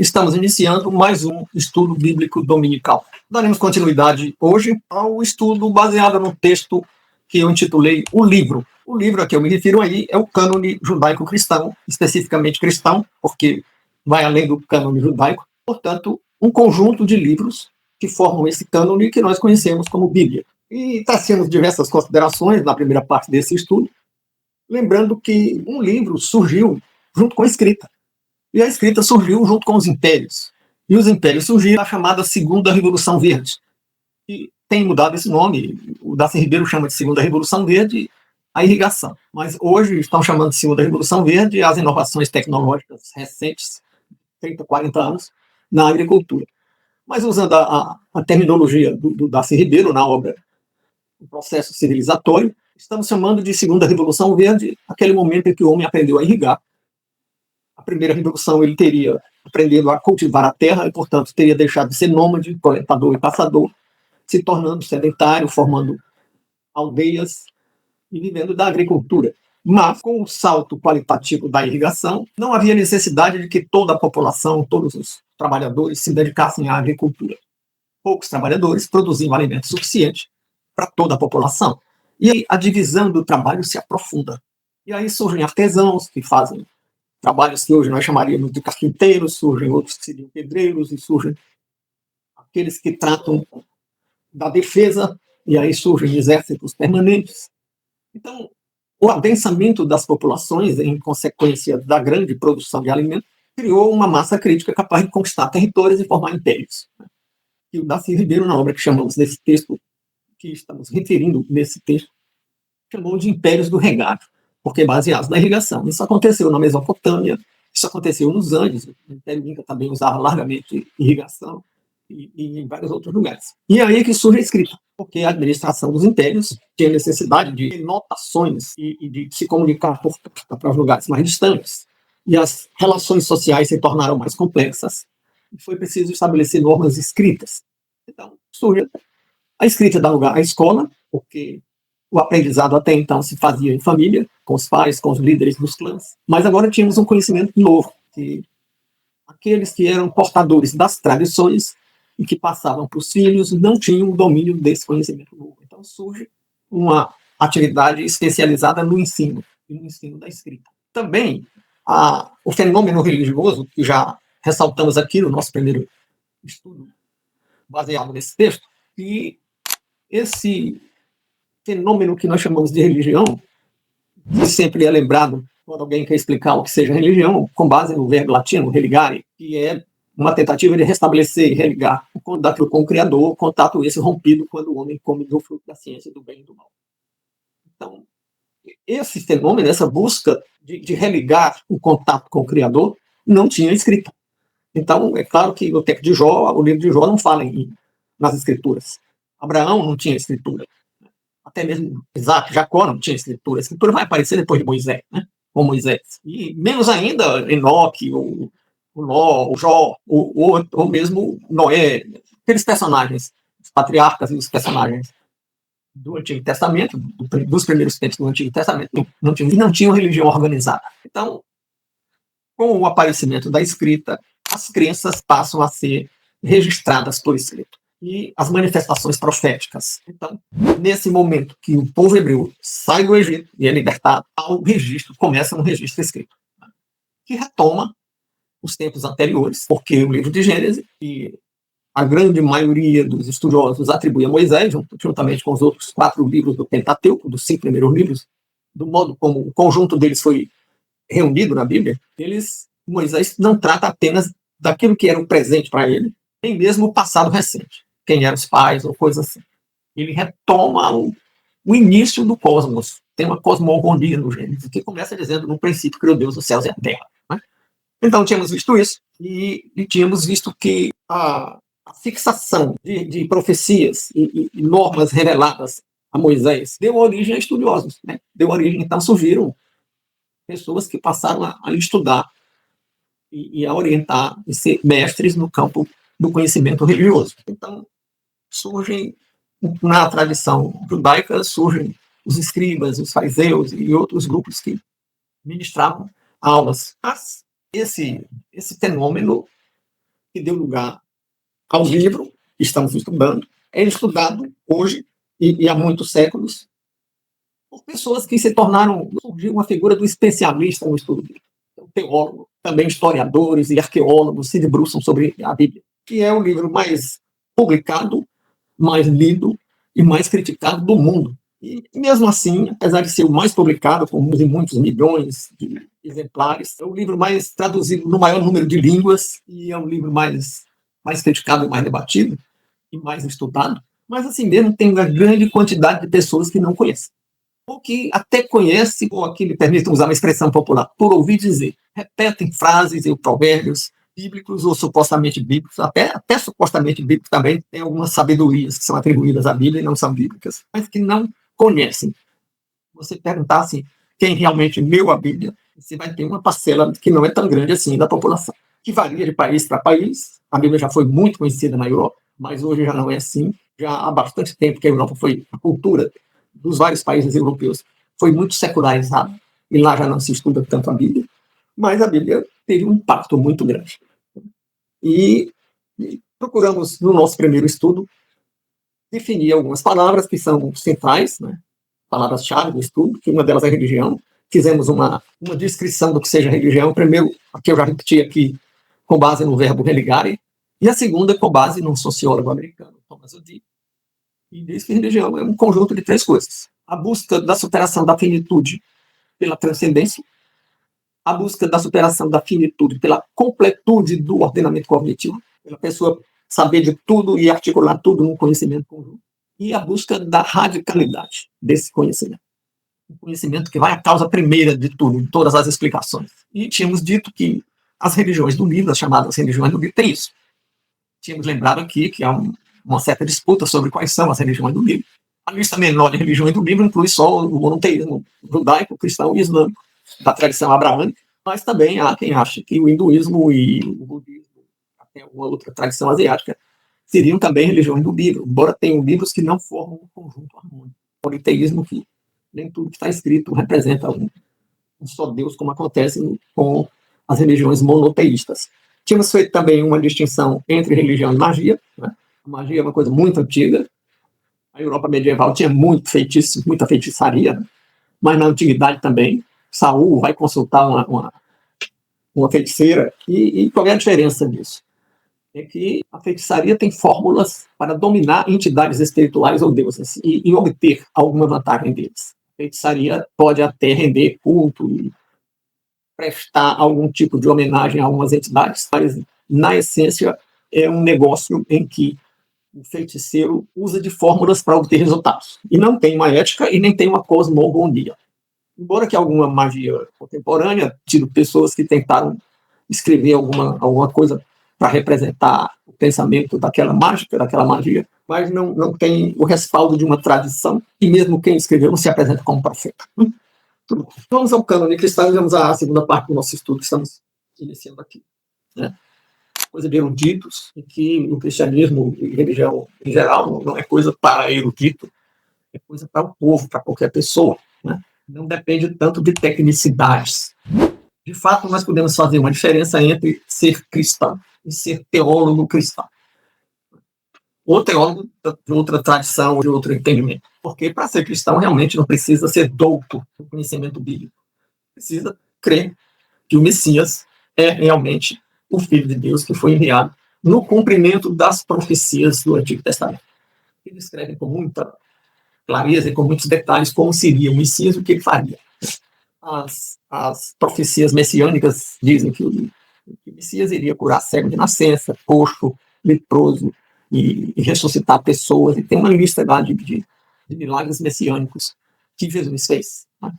Estamos iniciando mais um estudo bíblico dominical. Daremos continuidade hoje ao estudo baseado no texto que eu intitulei O Livro. O livro a que eu me refiro aí é o cânone judaico-cristão, especificamente cristão, porque vai além do cânone judaico. Portanto, um conjunto de livros que formam esse cânone que nós conhecemos como Bíblia. E trazemos diversas considerações na primeira parte desse estudo, lembrando que um livro surgiu junto com a escrita. E a escrita surgiu junto com os impérios. E os impérios surgiram na chamada Segunda Revolução Verde. E tem mudado esse nome. O Darcy Ribeiro chama de Segunda Revolução Verde a irrigação. Mas hoje estão chamando de Segunda Revolução Verde as inovações tecnológicas recentes, 30, 40 anos, na agricultura. Mas usando a terminologia do Darcy Ribeiro na obra O Processo Civilizatório, estamos chamando de Segunda Revolução Verde aquele momento em que o homem aprendeu a irrigar. A primeira revolução ele teria aprendido a cultivar a terra e, portanto, teria deixado de ser nômade, coletador e caçador, se tornando sedentário, formando aldeias e vivendo da agricultura. Mas, com o salto qualitativo da irrigação, não havia necessidade de que toda a população, todos os trabalhadores, se dedicassem à agricultura. Poucos trabalhadores produziam alimento suficiente para toda a população. E aí a divisão do trabalho se aprofunda. E aí surgem artesãos que fazem trabalhos que hoje nós chamaríamos de carpinteiros, surgem outros que seriam pedreiros, e surgem aqueles que tratam da defesa, e aí surgem exércitos permanentes. Então, o adensamento das populações, em consequência da grande produção de alimentos, criou uma massa crítica capaz de conquistar territórios e formar impérios. E o Darcy Ribeiro, na obra que chamamos nesse texto, que estamos referindo nesse texto, chamou de impérios do regato, porque baseados na irrigação. Isso aconteceu na Mesopotâmia, isso aconteceu nos Andes, o Império Inca também usava largamente irrigação, e em vários outros lugares. E aí é que surge a escrita, porque a administração dos impérios tinha necessidade de notações e de se comunicar por carta para os lugares mais distantes, e as relações sociais se tornaram mais complexas, e foi preciso estabelecer normas escritas. Então, surge a escrita dá lugar à escola, porque o aprendizado até então se fazia em família, com os pais, com os líderes dos clãs. Mas agora tínhamos um conhecimento novo, que aqueles que eram portadores das tradições e que passavam para os filhos não tinham o domínio desse conhecimento novo. Então surge uma atividade especializada no ensino, e no ensino da escrita. Também o fenômeno religioso, que já ressaltamos aqui no nosso primeiro estudo, baseado nesse texto, e esse fenômeno que nós chamamos de religião, que sempre é lembrado quando alguém quer explicar o que seja religião, com base no verbo latino, religare, que é uma tentativa de restabelecer e religar o contato com o Criador, o contato esse rompido quando o homem come do fruto da ciência do bem e do mal. Então, esse fenômeno, essa busca de religar o contato com o Criador, não tinha escrita. Então, é claro que no texto de Jó, o livro de Jó não fala nas escrituras. Abraão não tinha escritura. Até mesmo Isaac, Jacó não tinha escritura. A escritura vai aparecer depois de Moisés, né? Com Moisés. E menos ainda Enoque, o Ló, o Jó, ou mesmo Noé, aqueles personagens, os patriarcas e os personagens do Antigo Testamento, dos primeiros tempos do Antigo Testamento, não tinham religião organizada. Então, com o aparecimento da escrita, as crenças passam a ser registradas por escrito. E as manifestações proféticas. Então, nesse momento que o povo hebreu sai do Egito e é libertado, o registro começa no registro escrito, que retoma os tempos anteriores, porque o livro de Gênesis, que a grande maioria dos estudiosos atribui a Moisés, juntamente com os outros 4 livros do Pentateuco, dos 5 primeiros livros, do modo como o conjunto deles foi reunido na Bíblia, Moisés não trata apenas daquilo que era o presente para ele, nem mesmo o passado recente, quem eram os pais ou coisa assim. Ele retoma o início do cosmos. Tem uma cosmogonia no Gênesis, que começa dizendo, no princípio, criou Deus os céus e a terra. Né? Então, tínhamos visto isso, e tínhamos visto que a fixação de profecias e normas reveladas a Moisés deu origem a estudiosos. Né? Deu origem, então, surgiram pessoas que passaram a estudar e a orientar e ser mestres no campo do conhecimento religioso. Então, surgem, na tradição judaica, surgem os escribas, os fariseus e outros grupos que ministravam aulas. Mas esse fenômeno que deu lugar ao livro que estamos estudando, é estudado hoje e há muitos séculos por pessoas que se tornaram, surgiu uma figura do especialista no estudo bíblico. Um teólogo, também historiadores e arqueólogos se debruçam sobre a Bíblia, que é o livro mais publicado, mais lido e mais criticado do mundo. E mesmo assim, apesar de ser o mais publicado, com muitos milhões de exemplares, é o livro mais traduzido no maior número de línguas e é o livro mais criticado e mais debatido e mais estudado. Mas assim mesmo tem uma grande quantidade de pessoas que não conhecem. Ou que até conhece, ou aqui me permitam usar uma expressão popular, por ouvir dizer. Repetem frases e provérbios bíblicos ou supostamente bíblicos, até supostamente bíblicos também, tem algumas sabedorias que são atribuídas à Bíblia e não são bíblicas, mas que não conhecem. Você perguntar assim, quem realmente leu a Bíblia, você vai ter uma parcela que não é tão grande assim da população, que varia de país para país. A Bíblia já foi muito conhecida na Europa, mas hoje já não é assim. Já há bastante tempo que a Europa foi, a cultura dos vários países europeus foi muito secularizada, e lá já não se estuda tanto a Bíblia, mas a Bíblia teve um impacto muito grande. E procuramos, no nosso primeiro estudo, definir algumas palavras que são centrais, né? Palavras-chave do estudo, que uma delas é religião. Fizemos uma descrição do que seja religião. Primeiro, a que eu já repeti aqui, com base no verbo religare, e a segunda com base num sociólogo americano, Thomas Odi, e diz que religião é um conjunto de três coisas: a busca da superação da finitude pela transcendência, a busca da superação da finitude pela completude do ordenamento cognitivo, pela pessoa saber de tudo e articular tudo num conhecimento conjunto, e a busca da radicalidade desse conhecimento. O conhecimento que vai à causa primeira de tudo, de todas as explicações. E tínhamos dito que as religiões do livro, as chamadas religiões do livro, têm isso. Tínhamos lembrado aqui que há uma certa disputa sobre quais são as religiões do livro. A lista menor de religiões do livro inclui só o monoteísmo judaico, cristão e islâmico, da tradição abraâmica, mas também há quem ache que o hinduísmo e o budismo, até uma outra tradição asiática, seriam também religiões do livro, embora tenham livros que não formam um conjunto harmônico. O politeísmo, que nem tudo que está escrito representa um só Deus, como acontece com as religiões monoteístas. Tínhamos feito também uma distinção entre religião e magia. Né? A magia é uma coisa muito antiga. A Europa medieval tinha muito feitiço, muita feitiçaria, né? Mas na antiguidade também. Saul vai consultar uma feiticeira, e qual é a diferença disso? É que a feitiçaria tem fórmulas para dominar entidades espirituais ou deuses e obter alguma vantagem deles. A feitiçaria pode até render culto e prestar algum tipo de homenagem a algumas entidades, mas, na essência, é um negócio em que o feiticeiro usa de fórmulas para obter resultados. E não tem uma ética e nem tem uma cosmogonia. Embora que alguma magia contemporânea, tido pessoas que tentaram escrever alguma coisa para representar o pensamento daquela mágica, daquela magia, mas não tem o respaldo de uma tradição, e mesmo quem escreveu não se apresenta como profeta. Vamos ao cânone cristão e vamos à segunda parte do nosso estudo que estamos iniciando aqui. Né? Coisa de eruditos, e que o cristianismo e religião em geral não é coisa para erudito, é coisa para o povo, para qualquer pessoa. Né? Não depende tanto de tecnicidades. De fato, nós podemos fazer uma diferença entre ser cristão e ser teólogo cristão. Ou teólogo de outra tradição, ou de outro entendimento. Porque para ser cristão, realmente não precisa ser douto no conhecimento bíblico. Precisa crer que o Messias é realmente o Filho de Deus que foi enviado no cumprimento das profecias do Antigo Testamento. Ele escreve com muita clareza e com muitos detalhes como seria o Messias e o que ele faria. As profecias messiânicas dizem que o Messias iria curar cego de nascença, coxo, leproso, e ressuscitar pessoas, e tem uma lista lá de milagres messiânicos que Jesus fez. Né?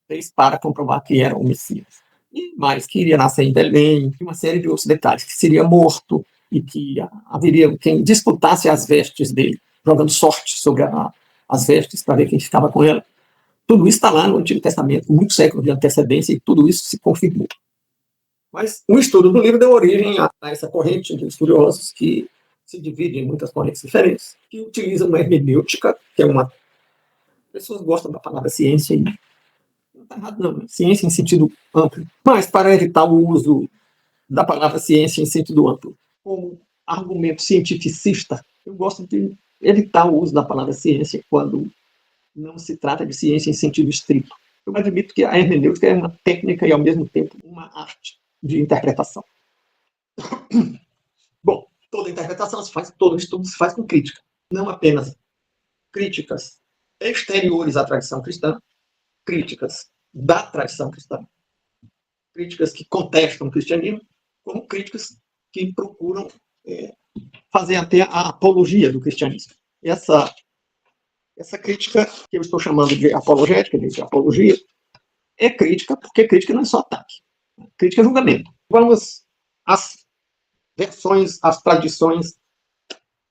Fez para comprovar que era o Messias. E mais, que iria nascer em Belém, e uma série de outros detalhes, que seria morto, e que haveria quem disputasse as vestes dele, jogando sorte sobre as vestes para ver quem ficava com ela. Tudo isso está lá no Antigo Testamento, com muitos séculos de antecedência, e tudo isso se confirmou. Mas o estudo do livro deu origem a essa corrente de estudiosos que se divide em muitas correntes diferentes, que utilizam uma hermenêutica, que é uma... Pessoas gostam da palavra ciência, e não está errado não, ciência em sentido amplo, mas para evitar o uso da palavra ciência em sentido amplo. como argumento cientificista, eu gosto de evitar o uso da palavra ciência quando não se trata de ciência em sentido estrito. Eu admito que a hermenêutica é uma técnica e, ao mesmo tempo, uma arte de interpretação. Bom, toda interpretação se faz, todo estudo se faz com crítica. Não apenas críticas exteriores à tradição cristã, críticas da tradição cristã, críticas que contestam o cristianismo, como críticas que procuram fazer até a apologia do cristianismo. Essa crítica, que eu estou chamando de apologética, de apologia, é crítica, porque crítica não é só ataque. Crítica é julgamento. Vamos às versões, às tradições,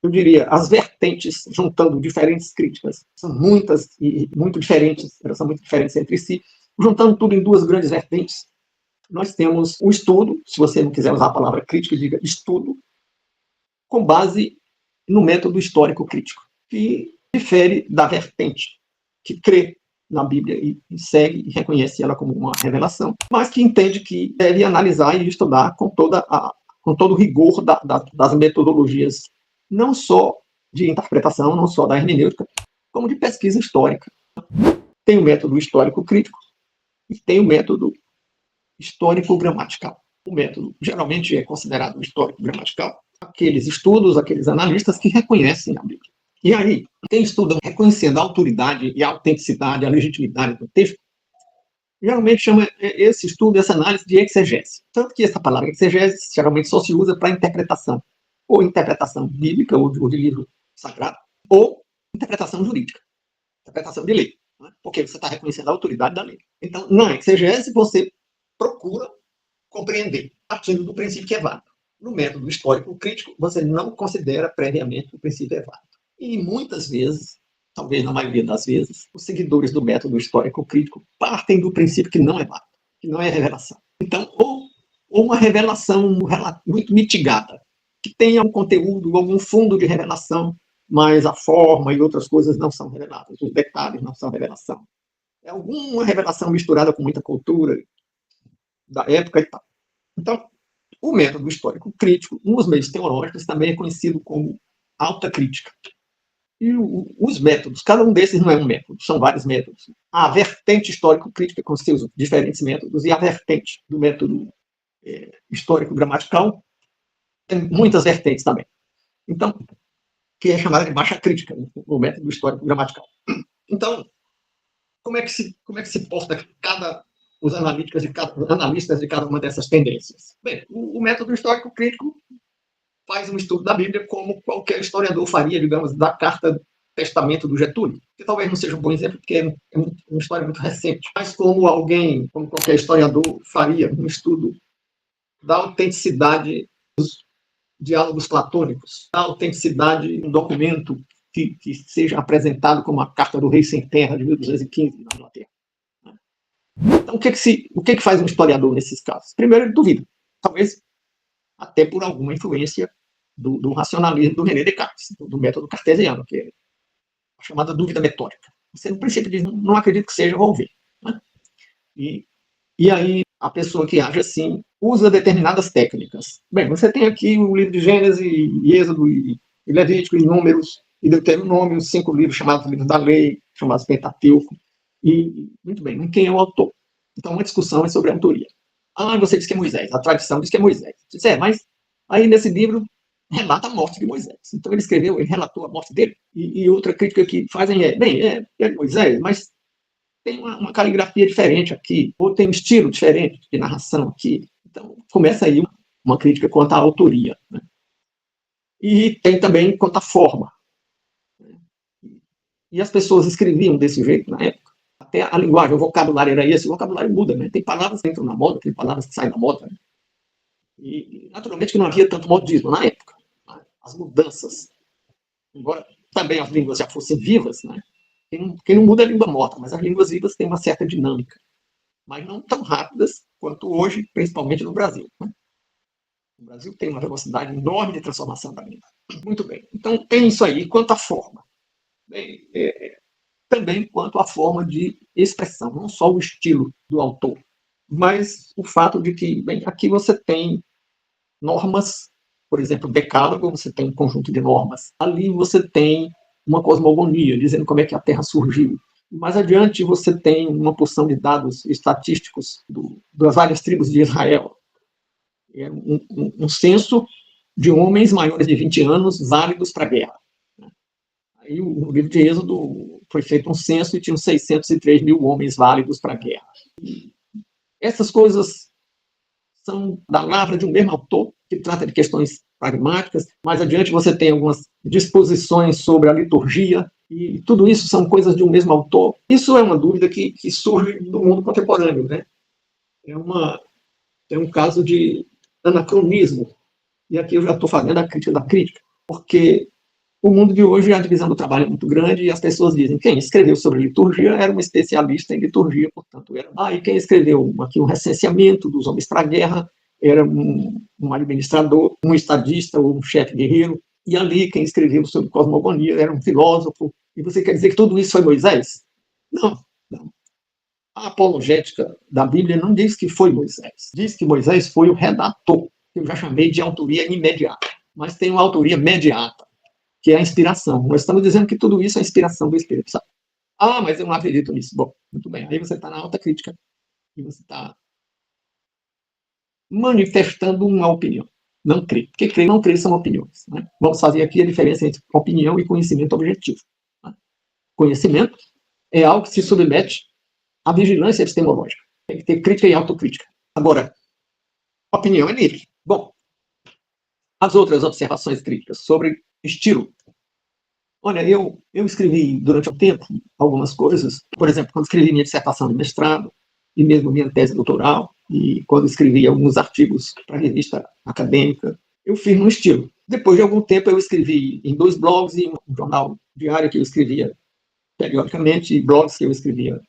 eu diria, as vertentes, juntando diferentes críticas. São muitas e muito diferentes, elas são muito diferentes entre si. Juntando tudo em duas grandes vertentes, nós temos o estudo, se você não quiser usar a palavra crítica, diga estudo, com base no método histórico crítico, que difere da vertente que crê na Bíblia e segue e reconhece ela como uma revelação, mas que entende que deve analisar e estudar com todo o rigor das metodologias, não só de interpretação, não só da hermenêutica, como de pesquisa histórica. Tem o método histórico crítico e tem o método histórico gramatical. O método geralmente é considerado histórico gramatical aqueles estudos, aqueles analistas que reconhecem a Bíblia. E aí, quem estuda reconhecendo a autoridade e a autenticidade, a legitimidade do texto, geralmente chama esse estudo, essa análise de exegese. Tanto que essa palavra exegese geralmente só se usa para interpretação, ou interpretação bíblica, ou de livro sagrado, ou interpretação jurídica, interpretação de lei, né? Porque você está reconhecendo a autoridade da lei. Então, na exegese, você procura compreender, partindo do princípio que é válido. No método histórico crítico, você não considera previamente o princípio é válido. E muitas vezes, talvez na maioria das vezes, os seguidores do método histórico crítico partem do princípio que não é válido, que não é revelação. Então, ou uma revelação muito mitigada, que tenha um conteúdo, algum fundo de revelação, mas a forma e outras coisas não são reveladas, os detalhes não são revelação. É alguma revelação misturada com muita cultura da época e tal. Então, o método histórico crítico, nos meios teológicos, também é conhecido como alta crítica. E os métodos, cada um desses não é um método, são vários métodos. A vertente histórico-crítica com seus diferentes métodos e a vertente do método histórico-gramatical tem muitas vertentes também. Então, que é chamada de baixa crítica, o método histórico-gramatical. Então, como é que se porta os analistas de cada uma dessas tendências? Bem, o método histórico-crítico faz um estudo da Bíblia como qualquer historiador faria, digamos, da carta do testamento do Getúlio, que talvez não seja um bom exemplo, porque é uma história muito recente, mas como qualquer historiador faria um estudo da autenticidade dos diálogos platônicos, da autenticidade de um documento que seja apresentado como a Carta do Rei Sem Terra, de 1215, na Inglaterra. Então, o que faz um historiador nesses casos? Primeiro, ele duvida. Talvez até por alguma influência do racionalismo do René Descartes, do método cartesiano, que é a chamada dúvida metódica. Você, no princípio, diz, não acredito que seja, vou ver. Né? E aí, a pessoa que age assim usa determinadas técnicas. Bem, você tem aqui o livro de Gênesis, e Êxodo, e Levítico, e Números, e Deuteronômio, os 5 livros chamados livros da lei, chamados Pentateuco. E, muito bem, quem é o autor? Então, uma discussão é sobre a autoria. Você diz que é Moisés, a tradição diz que é Moisés. Diz, mas aí nesse livro relata a morte de Moisés. Então ele relatou a morte dele. E outra crítica que fazem é Moisés, mas tem uma caligrafia diferente aqui, ou tem um estilo diferente de narração aqui. Então começa aí uma crítica quanto à autoria. Né? E tem também quanto à forma. E as pessoas escreviam desse jeito na época. Até a linguagem, o vocabulário era esse, o vocabulário muda, né? Tem palavras que entram na moda, tem palavras que saem da moda. Né? E, naturalmente, que não havia tanto modismo na época. Né? As mudanças, embora também as línguas já fossem vivas, né? Quem não muda é a língua morta, mas as línguas vivas têm uma certa dinâmica, mas não tão rápidas quanto hoje, principalmente no Brasil. Né? O Brasil tem uma velocidade enorme de transformação da língua. Muito bem. Então, tem isso aí. Quanto à forma? Bem, também quanto à forma de expressão, não só o estilo do autor, mas o fato de que, bem, aqui você tem normas por exemplo, o Decálogo, você tem um conjunto de normas. Ali você tem uma cosmogonia, dizendo como é que a Terra surgiu. Mais adiante, você tem uma porção de dados estatísticos das várias tribos de Israel. É um censo de homens maiores de 20 anos válidos para a guerra. Aí, no livro de Êxodo, foi feito um censo e tinham 603 mil homens válidos para a guerra. E essas coisas são da lavra de um mesmo autor, que trata de questões pragmáticas. Mais adiante, você tem algumas disposições sobre a liturgia, e tudo isso são coisas de um mesmo autor. Isso é uma dúvida que surge do mundo contemporâneo, né? É um caso de anacronismo. E aqui eu já estou fazendo a crítica da crítica, porque o mundo de hoje, a divisão do trabalho é muito grande e as pessoas dizem quem escreveu sobre liturgia era um especialista em liturgia, portanto, era. E quem escreveu aqui um recenseamento dos homens para a guerra era um administrador, um estadista ou um chefe guerreiro. E ali, quem escreveu sobre cosmogonia era um filósofo. E você quer dizer que tudo isso foi Moisés? Não, não. A apologética da Bíblia não diz que foi Moisés. Diz que Moisés foi o redator, que eu já chamei de autoria imediata. Mas tem uma autoria mediata, que é a inspiração. Nós estamos dizendo que tudo isso é a inspiração do Espírito Santo. Mas eu não acredito nisso. Bom, muito bem. Aí você está na alta crítica e você está manifestando uma opinião. Não crer. Porque crer e não crer são opiniões. Né? Vamos fazer aqui a diferença entre opinião e conhecimento objetivo. Né? Conhecimento é algo que se submete à vigilância epistemológica. Tem que ter crítica e autocrítica. Agora, opinião é livre. Bom, as outras observações críticas sobre estilo. Olha, eu escrevi durante um tempo algumas coisas. Por exemplo, quando escrevi minha dissertação de mestrado, e mesmo minha tese doutoral, e quando escrevi alguns artigos para a revista acadêmica, eu fiz num estilo. Depois de algum tempo, eu escrevi em 2 blogs e um jornal diário que eu escrevia periodicamente, e blogs que eu escrevia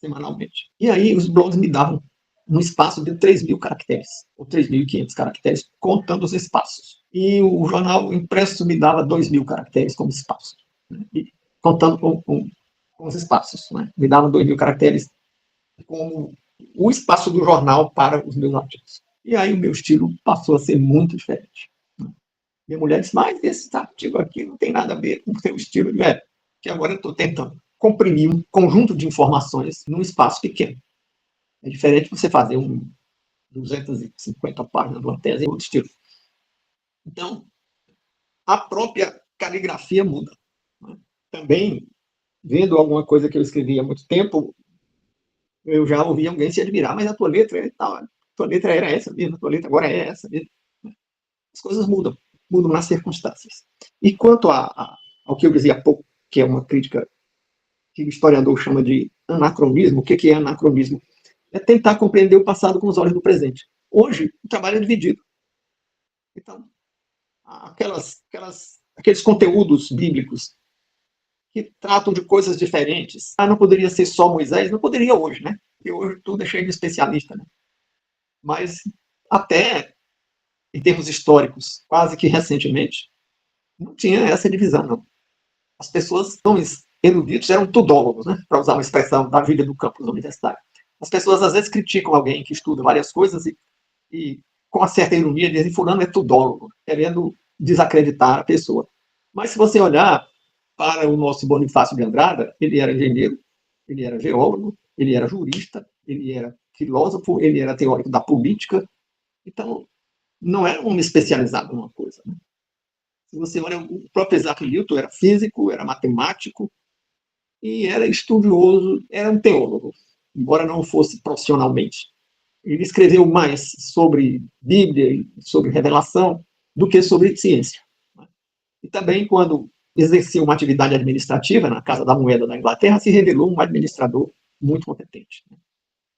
semanalmente. E aí, os blogs me davam um espaço de 3.000 caracteres, ou 3.500 caracteres, contando os espaços. E o jornal impresso me dava 2.000 caracteres como espaço, né? E contando com os espaços. Né? Me dava 2.000 caracteres como o espaço do jornal para os meus artigos. E aí o meu estilo passou a ser muito diferente. Né? Minha mulher disse, mas esse artigo aqui não tem nada a ver com o seu estilo. Que agora eu estou tentando comprimir um conjunto de informações num espaço pequeno. É diferente você fazer 250 páginas de uma tese em outro estilo. Então, a própria caligrafia muda. Né? Também, vendo alguma coisa que eu escrevi há muito tempo, eu já ouvi alguém se admirar, mas a tua letra é tal, a tua letra era essa mesmo, a tua letra agora é essa mesmo. As coisas mudam nas circunstâncias. E quanto ao que eu dizia há pouco, que é uma crítica que o historiador chama de anacronismo, o que é anacronismo? É tentar compreender o passado com os olhos do presente. Hoje, o trabalho é dividido. Então, aqueles conteúdos bíblicos que tratam de coisas diferentes. Não poderia ser só Moisés? Não poderia hoje, né? Porque hoje tudo é cheio de especialista, né? Mas até em termos históricos, quase que recentemente, não tinha essa divisão, não. As pessoas, homens eruditos, eram tudólogos, né? Para usar uma expressão da vida do campus universitário. As pessoas às vezes criticam alguém que estuda várias coisas e com uma certa ironia dizem fulano é tudólogo, querendo desacreditar a pessoa. Mas se você olhar para o nosso Bonifácio de Andrada, ele era engenheiro, ele era geólogo, ele era jurista, ele era filósofo, ele era teórico da política. Então, não era um especializado numa coisa. Né? Se você olha, o próprio Isaac Newton era físico, era matemático e era estudioso, era um teólogo, embora não fosse profissionalmente. Ele escreveu mais sobre Bíblia e sobre revelação do que sobre ciência. E também, quando exercia uma atividade administrativa na Casa da Moeda da Inglaterra, se revelou um administrador muito competente.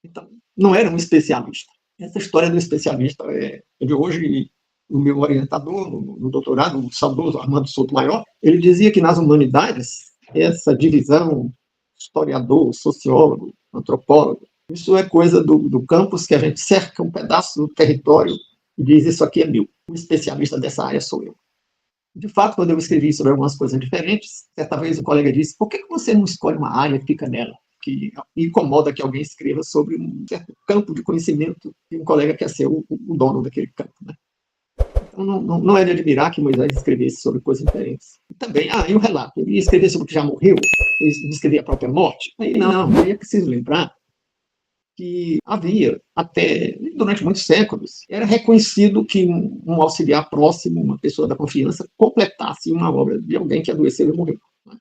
Então, não era um especialista. Essa história do especialista é de hoje, e o meu orientador no doutorado, o saudoso Armando Sotomayor, ele dizia que nas humanidades, essa divisão historiador, sociólogo, antropólogo, isso é coisa do campus que a gente cerca um pedaço do território e diz isso aqui é meu. O especialista dessa área sou eu. De fato, quando eu escrevi sobre algumas coisas diferentes, certa vez um colega disse, por que você não escolhe uma área e fica nela? Que incomoda que alguém escreva sobre um certo campo de conhecimento e um colega quer ser o dono daquele campo. Né? Então, não é de admirar que Moisés escrevesse sobre coisas diferentes. E também, e o relato, ele ia escrever sobre o que já morreu, ele escrever a própria morte. Aí é preciso lembrar que havia, até durante muitos séculos, era reconhecido que um auxiliar próximo, uma pessoa da confiança, completasse uma obra de alguém que adoeceu e morreu. Né?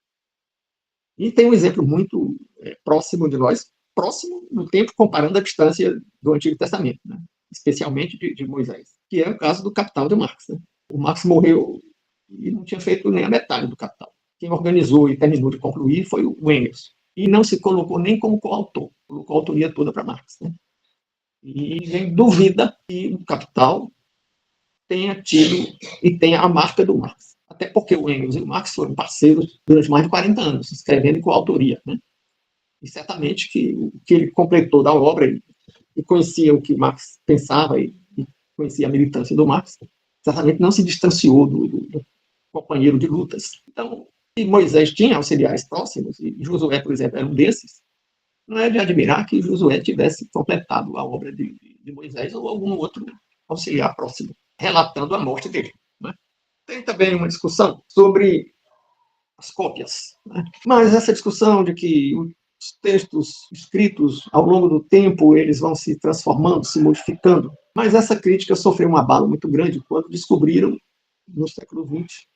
E tem um exemplo muito próximo de nós, próximo no tempo, comparando a distância do Antigo Testamento, né? Especialmente de Moisés, que é o caso do Capital de Marx. Né? O Marx morreu e não tinha feito nem a metade do Capital. Quem organizou e terminou de concluir foi o Engels. E não se colocou nem como coautor, colocou a autoria toda para Marx. Né? E ninguém duvida que o Capital tenha tido e tenha a marca do Marx. Até porque o Engels e o Marx foram parceiros durante mais de 40 anos, escrevendo em coautoria. Né? E certamente que o que ele completou da obra e conhecia o que Marx pensava e conhecia a militância do Marx, certamente não se distanciou do companheiro de lutas. Então, se Moisés tinha auxiliares próximos, e Josué, por exemplo, era um desses, não é de admirar que Josué tivesse completado a obra de Moisés ou algum outro auxiliar próximo, relatando a morte dele. Né? Tem também uma discussão sobre as cópias. Né? Mas essa discussão de que os textos escritos ao longo do tempo eles vão se transformando, se modificando, mas essa crítica sofreu um abalo muito grande quando descobriram, no século XX,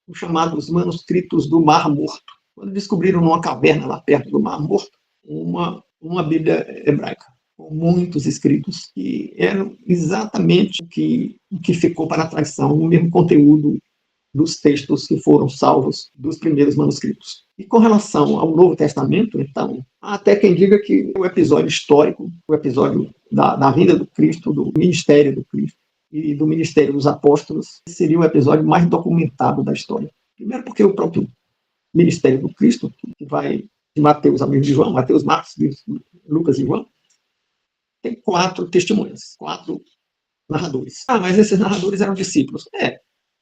os chamados manuscritos do Mar Morto. Quando descobriram numa caverna lá perto do Mar Morto uma Bíblia hebraica, com muitos escritos que eram exatamente o que ficou para a tradição, o mesmo conteúdo dos textos que foram salvos dos primeiros manuscritos. E com relação ao Novo Testamento, então, há até quem diga que o episódio histórico, o episódio da vida do Cristo, do ministério do Cristo e do ministério dos apóstolos, seria o episódio mais documentado da história. Primeiro porque o próprio ministério do Cristo, que vai de Mateus a de João, Mateus, Marcos, Lucas e João, tem 4 testemunhas, 4 narradores. Mas esses narradores eram discípulos.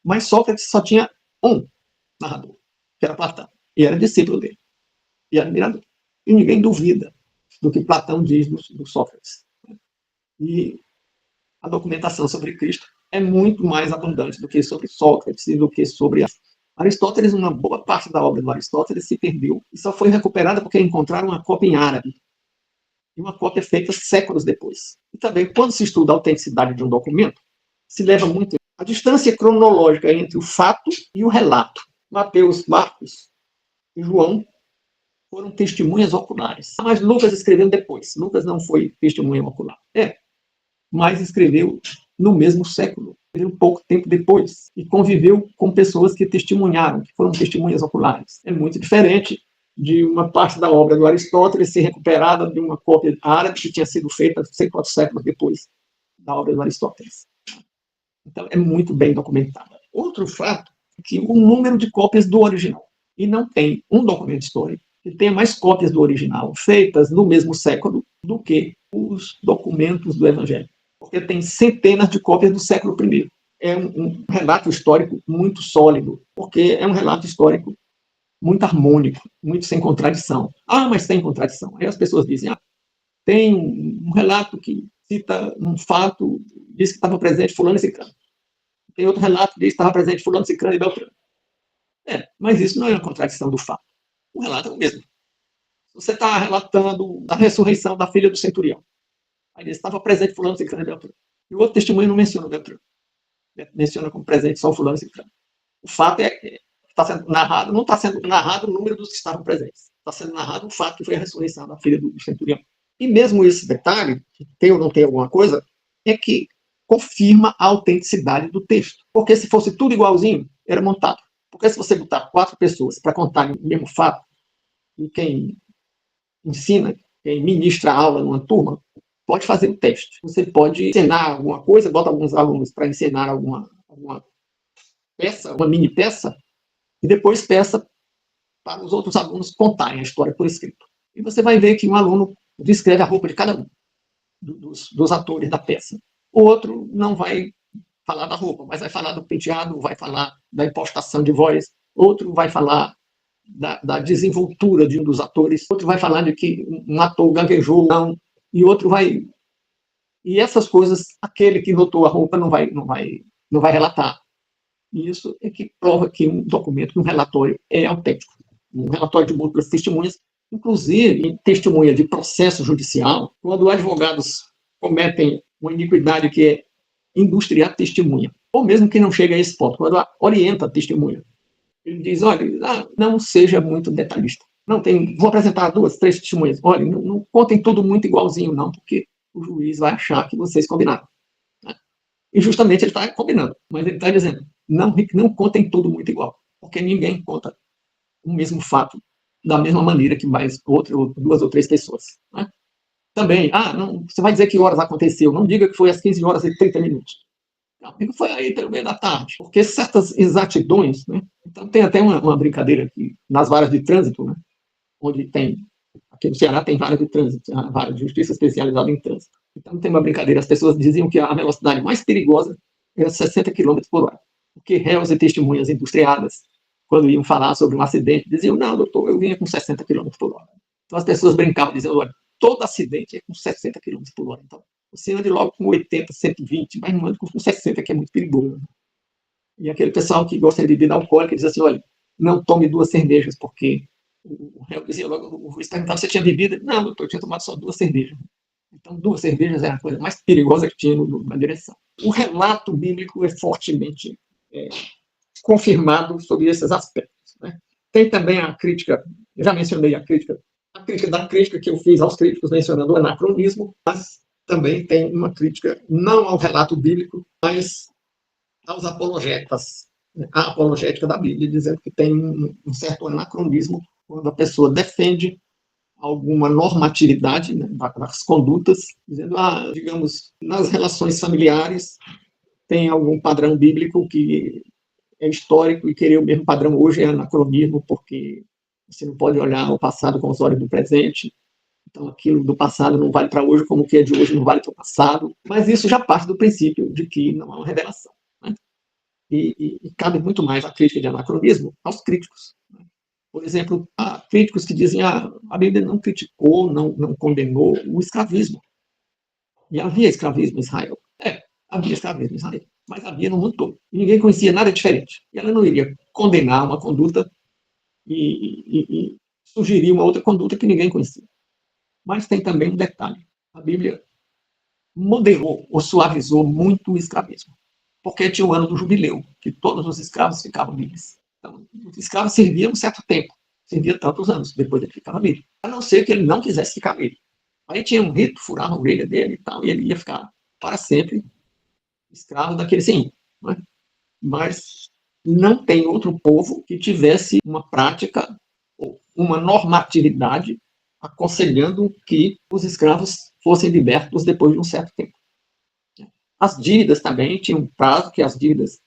Mas Sócrates só tinha um narrador, que era Platão. E era discípulo dele. E admirador. E ninguém duvida do que Platão diz do Sócrates. E a documentação sobre Cristo é muito mais abundante do que sobre Sócrates e do que sobre Aristóteles. Uma boa parte da obra do Aristóteles se perdeu e só foi recuperada porque encontraram uma cópia em árabe. E uma cópia feita séculos depois. E também, quando se estuda a autenticidade de um documento, se leva muito a distância cronológica entre o fato e o relato. Mateus, Marcos e João foram testemunhas oculares. Mas Lucas escreveu depois. Lucas não foi testemunha ocular. Mas escreveu no mesmo século, um pouco tempo depois, e conviveu com pessoas que testemunharam, que foram testemunhas oculares. É muito diferente de uma parte da obra do Aristóteles ser recuperada de uma cópia árabe que tinha sido feita 4 séculos depois da obra do Aristóteles. Então, é muito bem documentada. Outro fato é que o número de cópias do original, e não tem um documento histórico que tenha mais cópias do original feitas no mesmo século do que os documentos do Evangelho. Porque tem centenas de cópias do século I. É um relato histórico muito sólido, porque é um relato histórico muito harmônico, muito sem contradição. Mas tem contradição. Aí as pessoas dizem, tem um relato que cita um fato, diz que estava presente fulano e ciclano. Tem outro relato que diz que estava presente fulano, ciclano e beltrano. Mas isso não é uma contradição do fato. O relato é o mesmo. Você está relatando a ressurreição da filha do centurião. Aí diz, estava presente fulano, ciclano e beltrano. E o outro testemunho não menciona o beltrano. Menciona como presente só o fulano e ciclano. O fato é que está sendo narrado, não está sendo narrado o número dos que estavam presentes. Está sendo narrado o fato que foi a ressurreição da filha do centurião. E mesmo esse detalhe, que tem ou não tem alguma coisa, é que confirma a autenticidade do texto. Porque se fosse tudo igualzinho, era montado. Porque se você botar 4 pessoas para contarem o mesmo fato, e quem ensina, quem ministra a aula numa turma, pode fazer o teste. Você pode ensinar alguma coisa, bota alguns alunos para ensinar alguma peça, uma mini peça, e depois peça para os outros alunos contarem a história por escrito. E você vai ver que um aluno descreve a roupa de cada um dos atores da peça. O outro não vai falar da roupa, mas vai falar do penteado, vai falar da impostação de voz, outro vai falar da desenvoltura de um dos atores, outro vai falar de que um ator gaguejou, não, e outro vai... E essas coisas, aquele que notou a roupa não vai não vai relatar. E isso é que prova que um documento, um relatório é autêntico. Um relatório de múltiplas testemunhas, inclusive em testemunha de processo judicial, quando advogados cometem uma iniquidade que é industriar testemunha, ou mesmo que não chegue a esse ponto, quando orienta a testemunha. Ele diz, olha, não seja muito detalhista. Não tem, vou apresentar 2, 3 testemunhas. Olha, não contem tudo muito igualzinho, não, porque o juiz vai achar que vocês combinaram. Né? E justamente ele está combinando, mas ele está dizendo, não contem tudo muito igual, porque ninguém conta o mesmo fato da mesma maneira que mais outra, 2 ou 3 pessoas. Né? Também, não, você vai dizer que horas aconteceu, não diga que foi às 15 horas e 30 minutos. Não, foi aí pelo meio da tarde, porque certas exatidões, né? Então tem até uma brincadeira aqui nas varas de trânsito, né? Onde tem, aqui no Ceará tem vara de trânsito, a vara de justiça especializada em trânsito. Então tem uma brincadeira, as pessoas diziam que a velocidade mais perigosa era 60 km por hora, porque réus e testemunhas industriadas, quando iam falar sobre um acidente, diziam, não, doutor, eu vinha com 60 km por hora. Então as pessoas brincavam, dizendo, olha, todo acidente é com 60 km por hora. Então, você ande logo com 80, 120, mas não ande com 60, que é muito perigoso. E aquele pessoal que gosta de bebida alcoólica diz assim, olha, não tome 2 cervejas, porque o réu dizia logo, o juiz perguntava se tinha bebida. Não, doutor, eu tinha tomado só 2 cervejas. Então, 2 cervejas era a coisa mais perigosa que tinha na direção. O relato bíblico é fortemente confirmado sobre esses aspectos. Né? Tem também a crítica, já mencionei a crítica da crítica que eu fiz aos críticos mencionando o anacronismo, mas também tem uma crítica não ao relato bíblico, mas aos apologetas, a apologética da Bíblia, dizendo que tem um certo anacronismo quando a pessoa defende alguma normatividade, né, das condutas, dizendo, digamos, nas relações familiares tem algum padrão bíblico que é histórico e querer o mesmo padrão hoje é anacronismo, porque você não pode olhar o passado com os olhos do presente. Então, aquilo do passado não vale para hoje, como o que é de hoje não vale para o passado. Mas isso já parte do princípio de que não há uma revelação. Né? E cabe muito mais a crítica de anacronismo aos críticos. Né? Por exemplo, há críticos que dizem a Bíblia não criticou, não condenou o escravismo. E havia escravismo em Israel. Havia escravismo em Israel. Mas havia no mundo todo. E ninguém conhecia nada diferente. E ela não iria condenar uma conduta e sugerir uma outra conduta que ninguém conhecia. Mas tem também um detalhe. A Bíblia moderou ou suavizou muito o escravismo. Porque tinha o ano do jubileu, que todos os escravos ficavam livres. Então, os escravos serviam um certo tempo. Servia tantos anos, depois ele ficava livre. A não ser que ele não quisesse ficar livre. Aí tinha um rito, furava a orelha dele e tal, e ele ia ficar para sempre escravo daquele senhor. Né? Mas não tem outro povo que tivesse uma prática, uma normatividade aconselhando que os escravos fossem libertos depois de um certo tempo. As dívidas também tinham um prazo que as dívidas...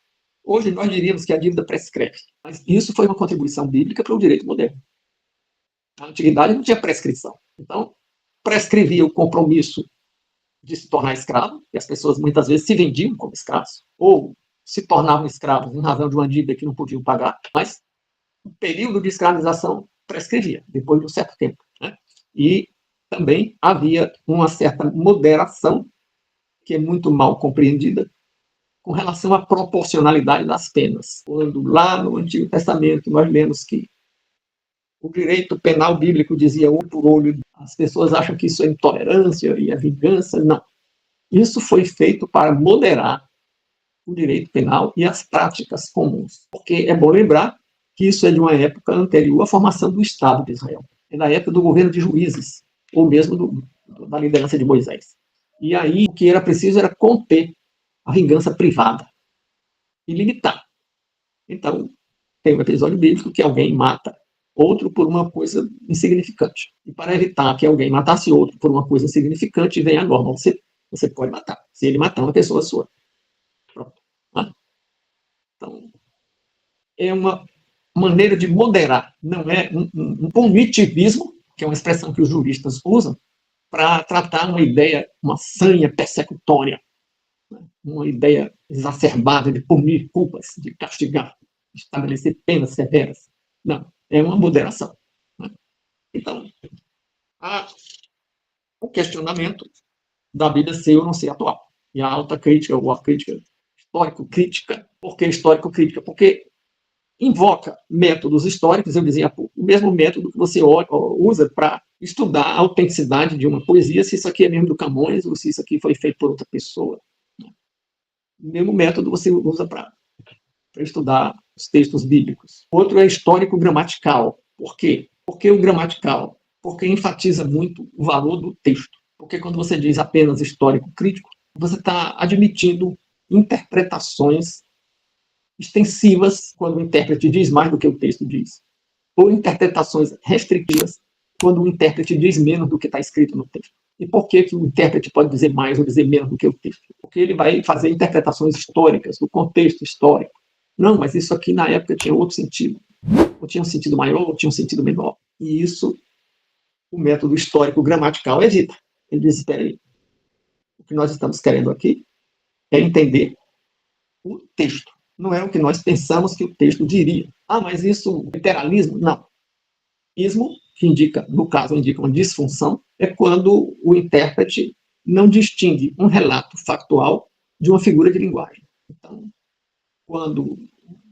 Hoje nós diríamos que a dívida prescreve, mas isso foi uma contribuição bíblica para o direito moderno. Na antiguidade não tinha prescrição. Então, prescrevia o compromisso de se tornar escravo, e as pessoas muitas vezes se vendiam como escravos, ou se tornavam escravos em razão de uma dívida que não podiam pagar, mas o período de escravização prescrevia, depois de um certo tempo. Né? E também havia uma certa moderação, que é muito mal compreendida, com relação à proporcionalidade das penas. Quando lá no Antigo Testamento nós lemos que o direito penal bíblico dizia olho por olho, as pessoas acham que isso é intolerância e é vingança. Não. Isso foi feito para moderar o direito penal e as práticas comuns. Porque é bom lembrar que isso é de uma época anterior à formação do Estado de Israel. É da época do governo de juízes, ou mesmo da liderança de Moisés. E aí o que era preciso era conter a vingança privada e limitar. Então, tem um episódio bíblico que alguém mata outro por uma coisa insignificante. E para evitar que alguém matasse outro por uma coisa insignificante, vem a norma. Você pode matar. Se ele matar uma pessoa sua. Pronto. Então, é uma maneira de moderar. Não é um punitivismo, que é uma expressão que os juristas usam, para tratar uma ideia, uma sanha persecutória, uma ideia exacerbada de punir culpas, de castigar, de estabelecer penas severas. Não, é uma moderação. Então, há o questionamento da Bíblia ser ou não ser atual. E a alta crítica, ou a crítica histórico-crítica. Por que histórico-crítica? Porque invoca métodos históricos, eu dizia, o mesmo método que você usa para estudar a autenticidade de uma poesia, se isso aqui é mesmo do Camões ou se isso aqui foi feito por outra pessoa. O mesmo método você usa para estudar os textos bíblicos. Outro é histórico-gramatical. Por quê? Por que o gramatical? Porque enfatiza muito o valor do texto. Porque quando você diz apenas histórico-crítico, você está admitindo interpretações extensivas quando o intérprete diz mais do que o texto diz, ou interpretações restritivas quando o intérprete diz menos do que está escrito no texto. E por que o intérprete pode dizer mais ou dizer menos do que o texto? Porque ele vai fazer interpretações históricas, do contexto histórico. Não, mas isso aqui na época tinha outro sentido. Ou tinha um sentido maior, ou tinha um sentido menor. E isso o método histórico gramatical evita. Ele diz, espera aí, o que nós estamos querendo aqui é entender o texto. Não é o que nós pensamos que o texto diria. Ah, mas isso é literalismo? Não. Ismo, que indica, no caso, indica uma disfunção, é quando o intérprete não distingue um relato factual de uma figura de linguagem. Então, quando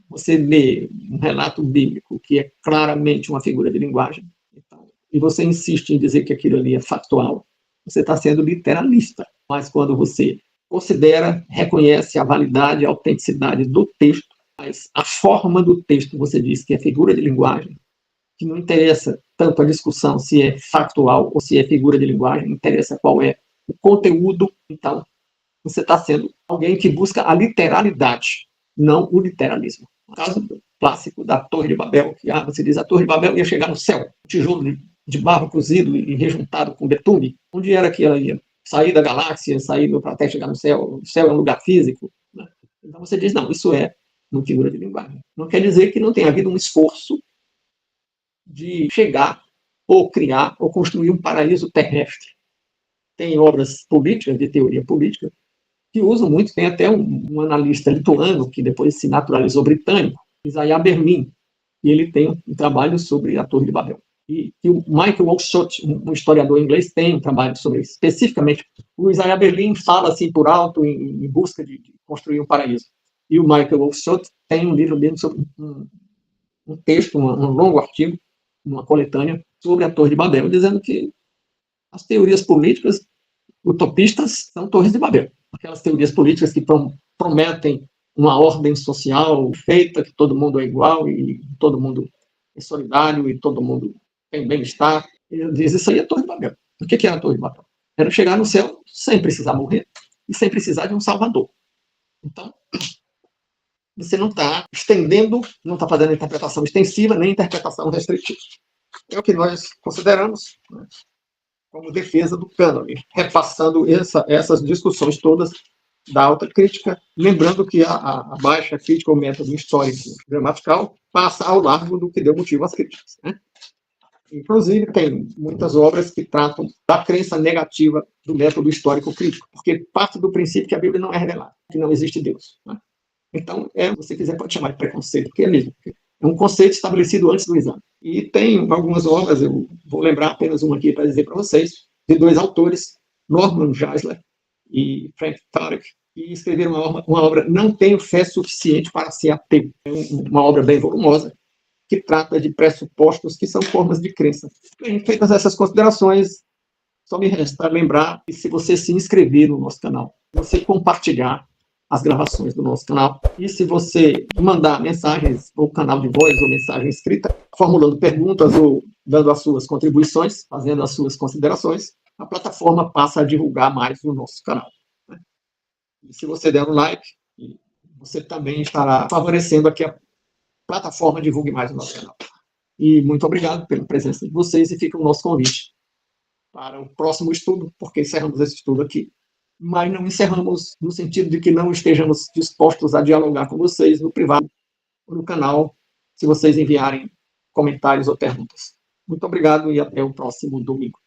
você lê um relato bíblico que é claramente uma figura de linguagem, então, e você insiste em dizer que aquilo ali é factual, você está sendo literalista. Mas quando você considera, reconhece a validade, a autenticidade do texto, mas a forma do texto, você diz que é figura de linguagem, que não interessa tanto a discussão se é factual ou se é figura de linguagem, interessa qual é o conteúdo. Então, você está sendo alguém que busca a literalidade, não o literalismo. No caso clássico da Torre de Babel, que você diz a Torre de Babel ia chegar no céu, tijolo de barro cozido e rejuntado com betume. Onde era que ela ia? Sair da galáxia, sair para até chegar no céu. O céu é um lugar físico. Né? Então você diz, não, isso é uma figura de linguagem. Não quer dizer que não tenha havido um esforço de chegar ou criar ou construir um paraíso terrestre. Tem obras políticas, de teoria política, que usam muito. Tem até um analista lituano, que depois se naturalizou britânico, Isaiah Berlin, e ele tem um trabalho sobre a Torre de Babel. E o Michael Oakeshott, um historiador inglês, tem um trabalho sobre isso. Especificamente, o Isaiah Berlin fala assim por alto em busca de construir um paraíso. E o Michael Oakeshott tem um livro mesmo sobre um texto, um longo artigo, uma coletânea sobre a Torre de Babel, dizendo que as teorias políticas utopistas são torres de Babel. Aquelas teorias políticas que prometem uma ordem social feita, que todo mundo é igual e todo mundo é solidário e todo mundo tem bem-estar. Ele diz, isso aí é a Torre de Babel. O que é a Torre de Babel? Era chegar no céu sem precisar morrer e sem precisar de um salvador. Então, você não está estendendo, não está fazendo interpretação extensiva nem interpretação restritiva. É o que nós consideramos, né, como defesa do cânone, repassando essas discussões todas da alta crítica, lembrando que a baixa crítica ao método histórico gramatical passa ao largo do que deu motivo às críticas. Né? Inclusive, tem muitas obras que tratam da crença negativa do método histórico crítico, porque parte do princípio que a Bíblia não é revelada, que não existe Deus. Né? Então, se você quiser, pode chamar de preconceito, porque é mesmo. É um conceito estabelecido antes do exame. E tem algumas obras, eu vou lembrar apenas uma aqui para dizer para vocês, de dois autores, Norman Geisler e Frank Turek, que escreveram uma obra Não Tenho Fé Suficiente para Ser Ateu. É uma obra bem volumosa, que trata de pressupostos que são formas de crença. Bem, feitas essas considerações, só me resta lembrar que se você se inscrever no nosso canal, você compartilhar as gravações do nosso canal, e se você mandar mensagens ou canal de voz ou mensagem escrita, formulando perguntas ou dando as suas contribuições, fazendo as suas considerações, a plataforma passa a divulgar mais o nosso canal. Né? E se você der um like, você também estará favorecendo aqui a plataforma divulgue mais o nosso canal. E muito obrigado pela presença de vocês e fica o nosso convite para o próximo estudo, porque encerramos esse estudo aqui. Mas não encerramos no sentido de que não estejamos dispostos a dialogar com vocês no privado ou no canal, se vocês enviarem comentários ou perguntas. Muito obrigado e até o próximo domingo.